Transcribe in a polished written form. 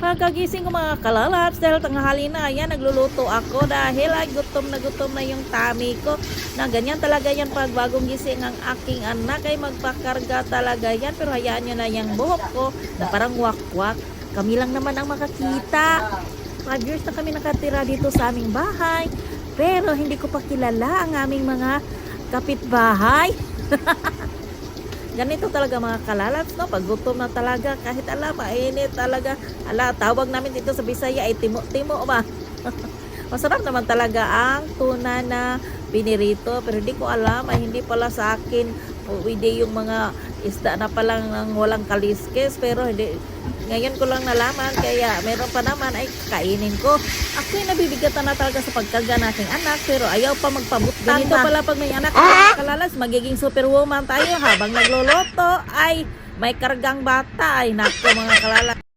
Pagkagising ko mga kalalaps, dahil tanghali na, ayan, nagluluto ako dahil ay gutom na yung tummy ko. Na ganyan talaga yan pag bagong gising ang aking anak ay magpakarga talaga yan. Pero hayaan nyo na yung buhok ko na parang wakwak. Kami lang naman ang makakita. 5 years na kami nakatira dito sa aming bahay. Pero hindi ko pa kilala ang aming mga kapitbahay. Ganito talaga mga kalalaps, no? Pag gutom na talaga, kahit mainit talaga. Tawag namin dito sa Bisaya ay timo-timo ba? Masarap naman talaga ang tuna na pinirito. Pero hindi ko alam, ay hindi pala sa akin pwede yung mga isda na palang walang kaliskes. Pero hindi, ngayon ko lang nalaman, kaya meron pa naman ay kainin ko. Ako'y nabibigatan na talaga sa pagkarga ng aking anak, pero ayaw pa magpabutang. Ganito pala pag may anak mga kalalas, magiging superwoman tayo habang nagluluto ay may kargang bata. Ay nako mga kalalas.